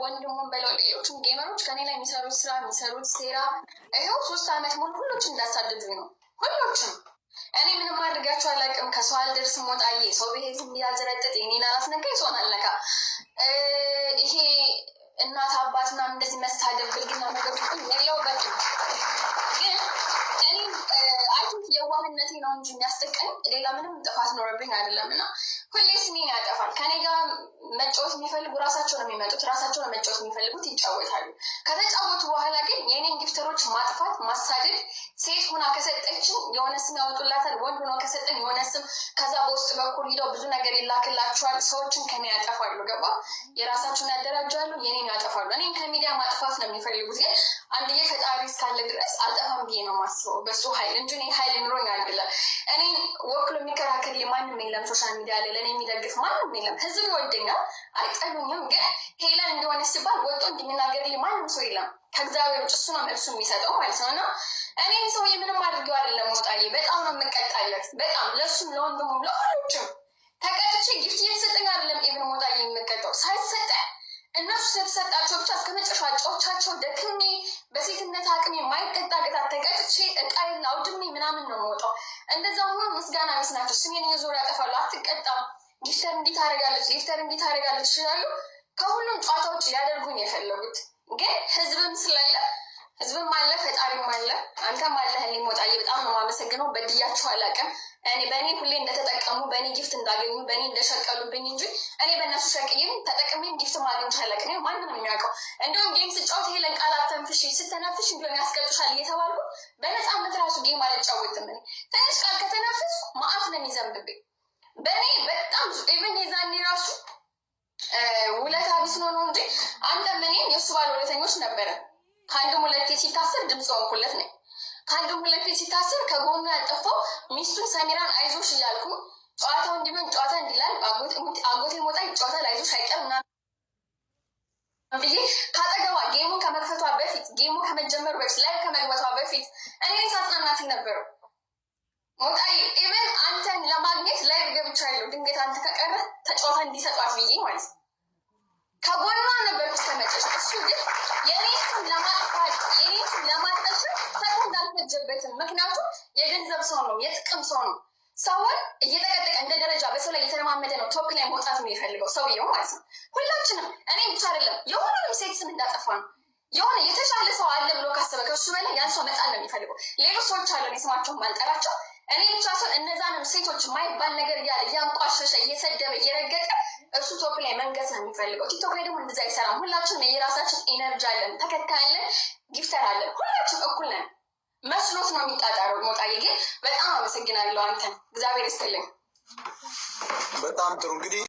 ወንድሙን በለው ሌሎችም ጌመሮች ከኔ ላይ የሚሰሩት ስራ የሚሰሩት ሴራ ይኸው 3 ዓመት ሙሉ ሁሎችም እንዳሳድዱኝ ነው። ሁሎችም እኔ ምንም አድርጋቸው አላውቅም። ከሰው አልደርስም። ወጣዬ ሰው ቤት ያልዘረጠጥ የኔን አላስነካ የሰውን አልነካ። ይሄ እናት አባት ምናምን እንደዚህ መሳደብ ብልግና ነገር የለውበትም። ግን እኔ አይቱት የዋህነቴ ነው እንጂ የሚያስጠቀኝ ሌላ ምንም ጥፋት ኖረብኝ አይደለም። እና ሁሌ ስሜን ያጠፋል። ከኔ ጋር መጫወት የሚፈልጉ ራሳቸው ነው የሚመጡት፣ ራሳቸው ነው መጫወት የሚፈልጉት፣ ይጫወታሉ። ከተጫወቱ በኋላ ግን የኔን ጊፍተሮች ማጥፋት ማሳደድ፣ ሴት ሆና ከሰጠችን የሆነ ስም ያወጡላታል፣ ወንድ ሆኖ ከሰጠን የሆነ ስም፣ ከዛ በውስጥ በኩል ሂደው ብዙ ነገር ይላክላቸዋል። ሰዎችን ከኔ ያጠፋሉ። ገባ? የራሳቸውን ያደራጃሉ፣ የኔን ያጠፋሉ። እኔን ከሚዲያ ማጥፋት ነው የሚፈልጉት። ግን አንድዬ ፈጣሪ እስካለ ድረስ አልጠፋም ብዬ ነው ማስበው በሱ ኃይል እንጂ እኔ ኃይል ኑሮኝ አይደለም። እኔን ወክሎ የሚከራከር ማንም የለም። ሶሻል ሚዲያ ላይ ለእኔ የሚደግፍ ማንም የለም። ህዝብ ይወደኛል፣ አይጠሉኝም። ግን ሄለን እንደሆነ ሲባል ወጦ እንዲናገርልኝ ማንም ሰው የለም ከእግዚአብሔር ውጭ። እሱ ነው መልሱ የሚሰጠው ማለት ነው። እና እኔ ሰውዬ ምንም አድርገው አይደለም። ወጣዬ በጣም ነው የምቀጣለት። በጣም ለእሱም ለወንድሙም ለሁሎችም ተቀጥቼ ጊፍት እየተሰጠኝ አይደለም። ኢቭን ወጣዬ የምቀጣው ሳይሰጠ እነሱ ስለተሰጣቸው ብቻ እስከ መጨረሻ ጫዎቻቸው ደክሜ በሴትነት አቅሜ የማይቀጣ ቅጣት ተቀጥቼ እቃዬን አውድሜ ምናምን ነው የምወጣው። እንደዛ ሆኖ ምስጋና ቢስ ናቸው። ስሜን የዞር ያጠፋሉ። አትቀጣም፣ ጊፍተር እንዲህ ታደርጋለች፣ ጊፍተር እንዲህ ታደርጋለች ይችላሉ። ከሁሉም ጨዋታዎች ሊያደርጉኝ የፈለጉት ግን ህዝብም ስላለ ህዝብም አለ፣ ፈጣሪም አለ፣ አንተም አለህልኝ። ወጣዬ በጣም ነው የማመሰግነው። በድያቸው አላውቅም። እኔ በእኔ ሁሌ እንደተጠቀሙ በእኔ ጊፍት እንዳገኙ በእኔ እንደሸቀሉብኝ እንጂ እኔ በእነሱ ሸቅዬም ተጠቅሜም ጊፍት ማግኘት አላውቅም። ማንም የሚያውቀው እንዲሁም ጌም ስጫወት ሄለን ቃላት ተንፍሽ ስተነፍሽ እንዲሆን ያስቀጡሻል እየተባልኩ በነፃነት ራሱ ጌም አልጫወትም። እኔ ትንሽ ቃል ከተነፍስ ማአት ነው የሚዘንብብኝ። በእኔ በጣም ኢቨን የዛኔ ራሱ ውለታ ቢስ ነው እንጂ አንተም እኔም የእሱ ባለውለተኞች ነበረ። ከአንድም ሁለቴ ሲታሰር ድምፅ ሆንኩለት ነኝ። ከአንድም ሁለቴ ሲታሰር ከጎኑ ያልጠፋው ሚስቱን ሰሚራን አይዞሽ እያልኩ ጨዋታው እንዲሆን ጨዋታ እንዲላል አጎቴ ሞጣ ይጫወታል አይዞሽ አይቀር ምናምን ብዬ ካጠገቧ ጌሙን ከመክፈቷ በፊት ጌሙ ከመጀመሩ በፊት ላይ ከመግባቷ በፊት እኔ ሳጽናናት ነበረው። ሞጣዬ ኢቨን አንተን ለማግኘት ላይ ገብቻለሁ። ድንገት አንተ ከቀረ ተጫዋታ እንዲሰጧት ብዬ ማለት ነው። ከጎኗ ነበር እስከመጨረሻ። እሱ ግን የኔ ስም ለማጥፋት የኔ ስም ለማጠልሸት ሰው እንዳልፈጀበትም። ምክንያቱም የገንዘብ ሰው ነው፣ የጥቅም ሰው ነው። ሰውን እየጠቀጠቀ እንደ ደረጃ በሰው ላይ እየተለማመደ ነው ቶፕ ላይ መውጣት ነው የፈልገው ሰውየው ማለት ነው። ሁላችንም እኔ ብቻ አይደለም የሁሉንም ሴት ስም እንዳጠፋ ነው። የሆነ የተሻለ ሰው አለ ብሎ ካሰበ ከሱ በላይ ያን ሰው መጣል ነው የሚፈልገው። ሌሎች ሰዎች አሉ እኔ ስማቸውን ማልጠራቸው። እኔ ብቻ ሰው እነዛንም ሴቶች ማይባል ነገር እያለ እያንቋሸሸ እየሰደበ እየረገጠ እሱ ቶፕ ላይ መንገስ ነው የሚፈልገው። ቲክቶክ ላይ ደግሞ እንደዛ አይሰራም። ሁላችንም የራሳችን ኢነርጂ አለን፣ ተከታይ አለን፣ ጊፍተር አለን። ሁላችን እኩል ነን መስሎት ነው የሚጣጣረው። ሞጣዬ ግን በጣም አመሰግናለሁ አንተን። እግዚአብሔር ይስጥልኝ። በጣም ጥሩ እንግዲህ